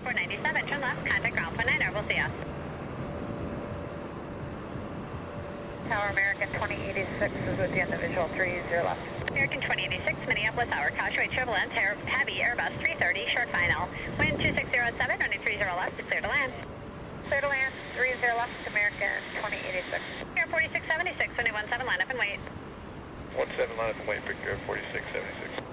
497, turn left, contact ground, 0.9, we'll see ya. Tower American 2086 is with the individual 30 left. American 2086, Minneapolis Tower, Caution turbulence, heavy Airbus 330, short final. Wind 2607, running 30 left, clear to land. Clear to land, 30 left, American 2086. Air 4676, 2017, line up and wait. 17, line up and wait, Victor 4676.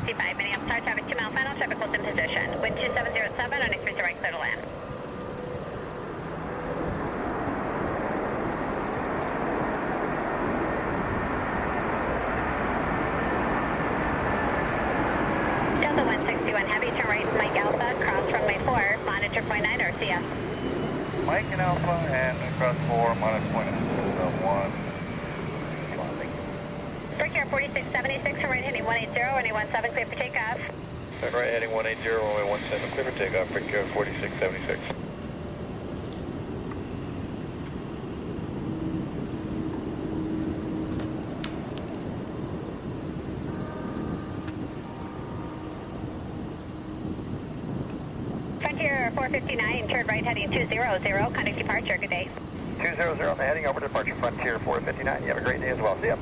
Minneapolis Tower, traffic 2 mile final, traffic close in position. Wind 2707, running 30 right, clear to land. Delta 161 Heavy, turn right, Mike Alpha, cross runway 4, monitor .9, RCS. Mike and Alpha and across 4, minus point 1. Break Air 4676, turn right heading 180, runway 17, clear for takeoff. Turn right heading 180, runway 17, clear for takeoff, Victor 4676. Frontier 459, turn right heading 200, contact departure, good day. 200, heading over to departure, Frontier 459. You have a great day as well. See ya.